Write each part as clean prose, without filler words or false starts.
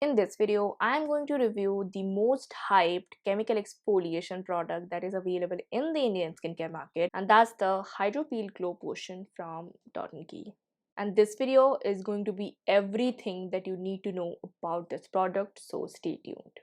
In this video, I am going to review the most hyped chemical exfoliation product that is available in the Indian skincare market, and that's the Hydro Peel Glow Potion from Dot & Key. And this video is going to be everything that you need to know about this product, so stay tuned.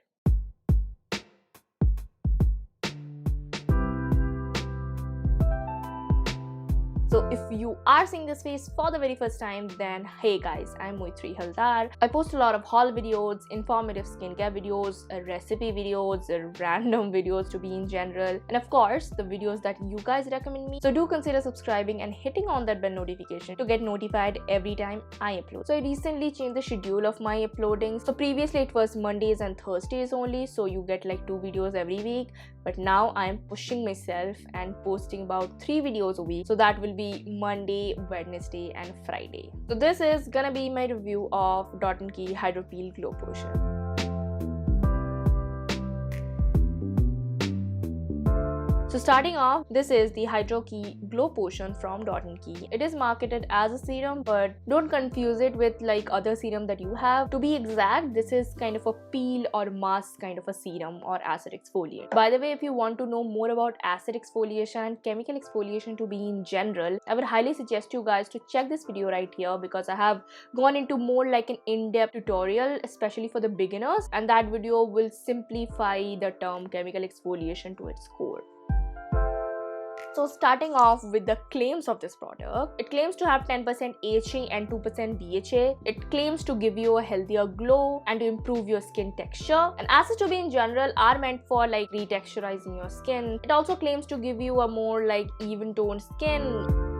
So if you are seeing this face for the very first time, then hey guys, I'm Moitri Haldar. I post a lot of haul videos, informative skincare videos, recipe videos, random videos to be in general, and of course the videos that you guys recommend me. So do consider subscribing and hitting on that bell notification to get notified every time I upload. So I recently changed the schedule of my uploading. So previously it was Mondays and Thursdays only, so you get like 2 videos every week, but now I am pushing myself and posting about 3 videos a week. So that will be Monday, Wednesday and Friday. So this is gonna be my review of Dot & Key Hydro Peel Glow Potion. So starting off, this is the Hydro Key Glow Potion from Dot & Key. It is marketed as a serum, but don't confuse it with like other serum that you have. To be exact, this is kind of a peel or mask kind of a serum or acid exfoliant. By the way, if you want to know more about acid exfoliation and chemical exfoliation to be in general, I would highly suggest you guys to check this video right here, because I have gone into more like an in-depth tutorial, especially for the beginners, and that video will simplify the term chemical exfoliation to its core. So starting off with the claims of this product, it claims to have 10% AHA and 2% BHA. It claims to give you a healthier glow and to improve your skin texture. And acids to be in general are meant for like retexturizing your skin. It also claims to give you a more like even toned skin.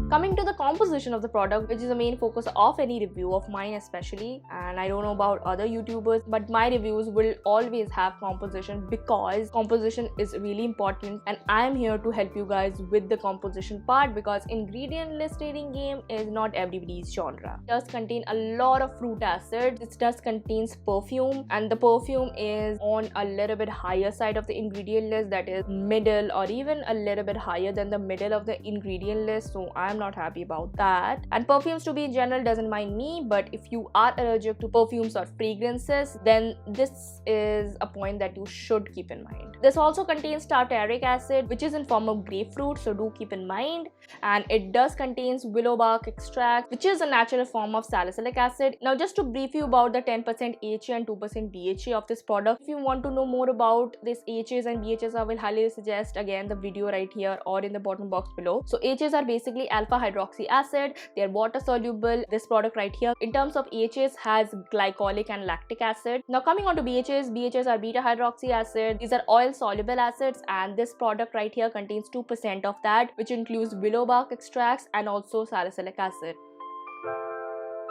Coming to the composition of the product, which is the main focus of any review of mine especially, and I don't know about other YouTubers, but my reviews will always have composition because composition is really important, and I am here to help you guys with the composition part, because ingredient list rating game is not everybody's genre. It does contain a lot of fruit acids, it does contains perfume, and the perfume is on a little bit higher side of the ingredient list, that is middle or even a little bit higher than the middle of the ingredient list, so I'm not happy about that. And perfumes to be in general doesn't mind me, but if you are allergic to perfumes or fragrances, then this is a point that you should keep in mind. This also contains tartaric acid, which is in form of grapefruit, so do keep in mind. And it does contains willow bark extract, which is a natural form of salicylic acid. Now just to brief you about the 10% AHA and 2% BHA of this product, if you want to know more about this AHAs and BHAs, I will highly suggest again the video right here or in the bottom box below. So AHAs are basically alpha hydroxy acid. They are water soluble. This product right here in terms of AHAs has glycolic and lactic acid. Now coming on to BHAs are beta hydroxy acid. These are oil soluble acids, and this product right here contains 2% of that, which includes willow bark extracts and also salicylic acid.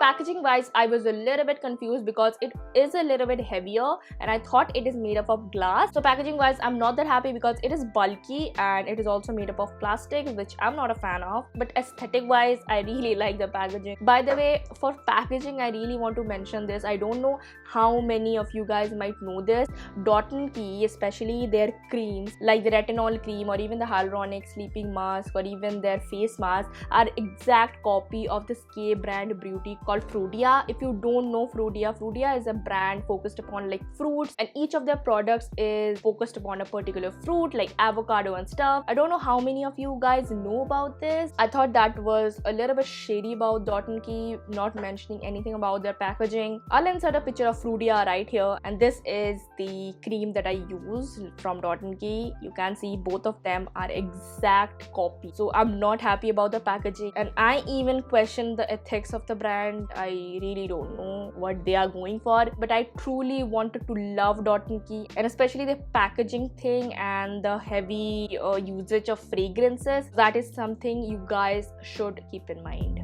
Packaging wise, I was a little bit confused because it is a little bit heavier and I thought it is made up of glass. So packaging wise, I'm not that happy because it is bulky and it is also made up of plastic, which I'm not a fan of. But aesthetic wise, I really like the packaging. By the way, for packaging, I really want to mention this. I don't know how many of you guys might know this. Dot & Key, especially their creams like the retinol cream or even the hyaluronic sleeping mask or even their face mask, are exact copy of the SK brand beauty called Frudia. If you don't know Frudia is a brand focused upon like fruits, and each of their products is focused upon a particular fruit like avocado and stuff. I don't know how many of you guys know about this. I thought that was a little bit shady about Dot & Key not mentioning anything about their packaging. I'll insert a picture of Frudia right here, and this is the cream that I use from Dot & Key. You can see both of them are exact copy, so I'm not happy about the packaging, and I even question the ethics of the brand. I really don't know what they are going for, but I truly wanted to love Dot & Key, and especially the packaging thing and the heavy usage of fragrances. That is something you guys should keep in mind.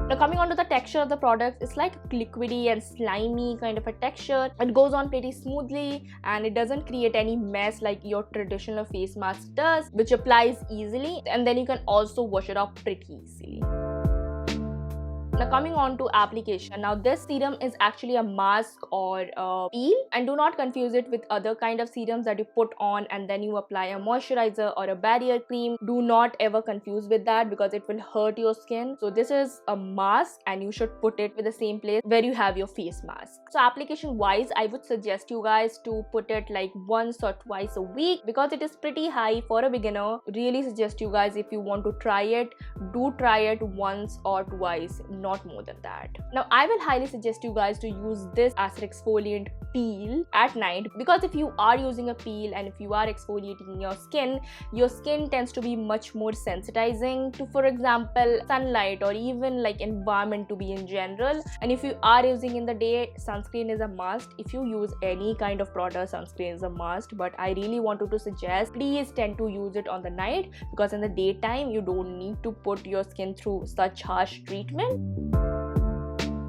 Now coming on to the texture of the product, it's like liquidy and slimy kind of a texture. It goes on pretty smoothly and it doesn't create any mess like your traditional face mask does, which applies easily, and then you can also wash it off pretty easily. Now coming on to application. Now this serum is actually a mask or a peel, and do not confuse it with other kind of serums that you put on and then you apply a moisturizer or a barrier cream. Do not ever confuse with that because it will hurt your skin. So this is a mask and you should put it with the same place where you have your face mask. So application wise, I would suggest you guys to put it like once or twice a week because it is pretty high for a beginner. Really suggest you guys, if you want to try it, do try it once or twice, not more than that. Now I will highly suggest you guys to use this acid exfoliant peel at night, because if you are using a peel and if you are exfoliating your skin tends to be much more sensitizing to, for example, sunlight or even like environment to be in general. And if you are using in the day, sunscreen is a must. If you use any kind of product, sunscreen is a must, but I really wanted to suggest, please tend to use it on the night, because in the daytime you don't need to put your skin through such harsh treatment.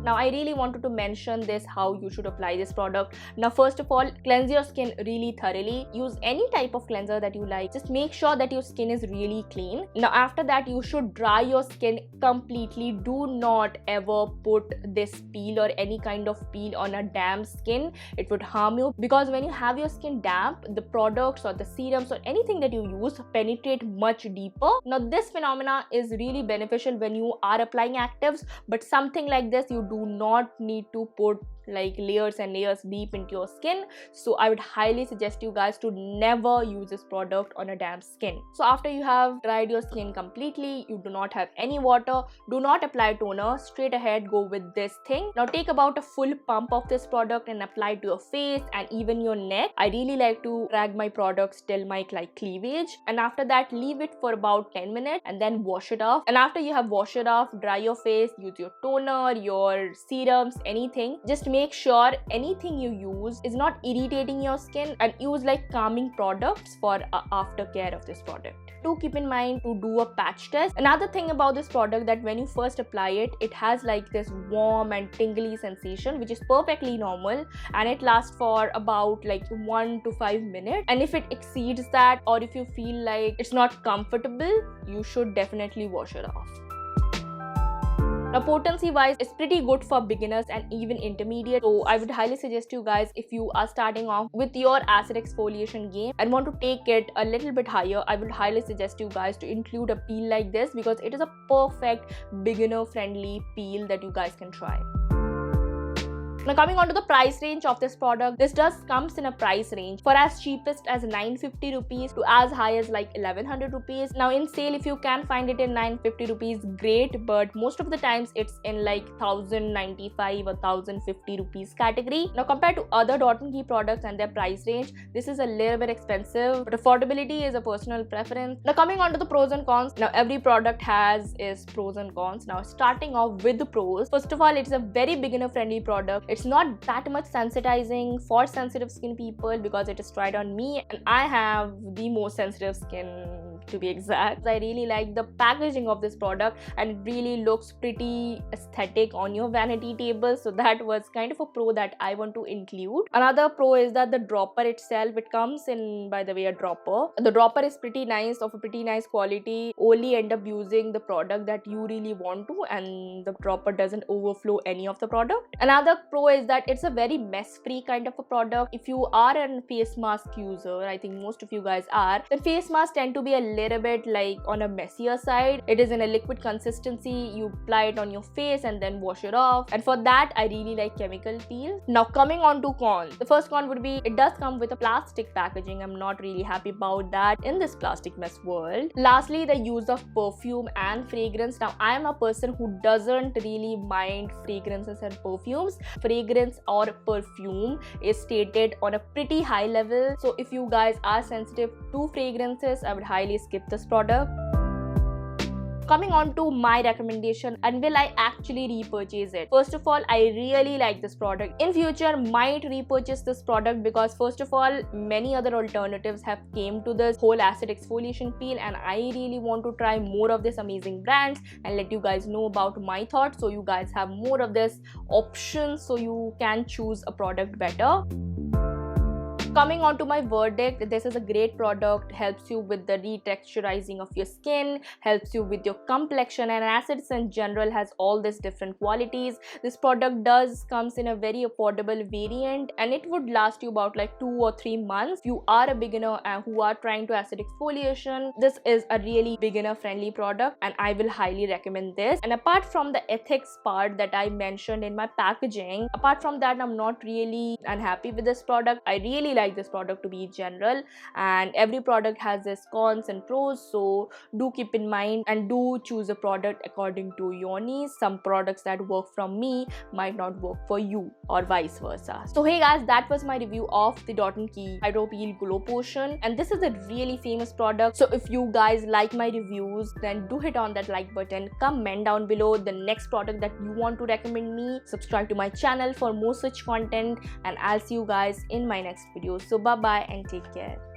Now I really wanted to mention this, how you should apply this product. Now first of all, cleanse your skin really thoroughly. Use any type of cleanser that you like. Just make sure that your skin is really clean. Now after that, you should dry your skin completely. Do not ever put this peel or any kind of peel on a damp skin. It would harm you, because when you have your skin damp, the products or the serums or anything that you use penetrate much deeper. Now this phenomena is really beneficial when you are applying actives, but something like this, you do not need to put like layers and layers deep into your skin. So I would highly suggest you guys to never use this product on a damp skin. So after you have dried your skin completely, you do not have any water, do not apply toner. Straight ahead, go with this thing. Now take about a full pump of this product and apply it to your face and even your neck. I really like to drag my products till my cleavage, and after that leave it for about 10 minutes and then wash it off. And after you have washed it off, dry your face, use your toner, your serums, anything. Just make sure anything you use is not irritating your skin, and use like calming products for aftercare of this product. Do keep in mind to do a patch test. Another thing about this product, that when you first apply it, it has like this warm and tingly sensation, which is perfectly normal, and it lasts for about like 1 to 5 minutes. And if it exceeds that, or if you feel like it's not comfortable, you should definitely wash it off. Now potency wise, it's pretty good for beginners and even intermediate. So I would highly suggest you guys, if you are starting off with your acid exfoliation game and want to take it a little bit higher, I would highly suggest you guys to include a peel like this, because it is a perfect beginner friendly peel that you guys can try. Now coming on to the price range of this product, this does comes in a price range for as cheapest as 950 rupees to as high as like 1100 rupees. Now in sale, if you can find it in 950 rupees, great, but most of the times it's in like 1095 or 1050 rupees category. Now compared to other Dot & Key products and their price range, this is a little bit expensive, but affordability is a personal preference. Now coming on to the pros and cons. Now every product has its pros and cons. Now starting off with the pros, first of all, it's a very beginner friendly product. It's not that much sensitizing for sensitive skin people, because it is tried on me and I have the most sensitive skin, to be exact. I really like the packaging of this product, and it really looks pretty aesthetic on your vanity table. So that was kind of a pro that I want to include. Another pro is that the dropper itself, it comes in, by the way, a dropper. The dropper is pretty nice, of a pretty nice quality. Only end up using the product that you really want to, and the dropper doesn't overflow any of the product. Another pro is that it's a very mess free kind of a product. If you are a face mask user, I think most of you guys are, then face masks tend to be a little bit like on a messier side. It is in a liquid consistency. You apply it on your face and then wash it off, and for that I really like chemical peel. Now coming on to cons, the first con would be it does come with a plastic packaging. I'm not really happy about that in this plastic mess world. Lastly, the use of perfume and fragrance. Now I am a person who doesn't really mind fragrances and perfumes. Fragrance or perfume is stated on a pretty high level, so if you guys are sensitive to fragrances, I would highly skip this product. Coming on to my recommendation, and will I actually repurchase it? First of all, I really like this product. In future, might repurchase this product, because first of all, many other alternatives have came to this whole acid exfoliation peel, and I really want to try more of this amazing brands and let you guys know about my thoughts, so you guys have more of this options, so you can choose a product better. Coming on to my verdict, this is a great product, helps you with the retexturizing of your skin, helps you with your complexion, and acids in general has all these different qualities. This product comes in a very affordable variant, and it would last you about like 2 or 3 months. If you are a beginner and who are trying to acid exfoliation, this is a really beginner friendly product and I will highly recommend this. And apart from the ethics part that I mentioned in my packaging, apart from that, I'm not really unhappy with this product. I really like this product to be general, and every product has its cons and pros, so do keep in mind and do choose a product according to your needs. Some products that work from me might not work for you, or vice versa. So hey guys, that was my review of the Dot & Key Hydro Peel Glow Potion, and this is a really famous product. So if you guys like my reviews, then do hit on that like button, comment down below the next product that you want to recommend me, subscribe to my channel for more such content, and I'll see you guys in my next video. So bye bye and take care.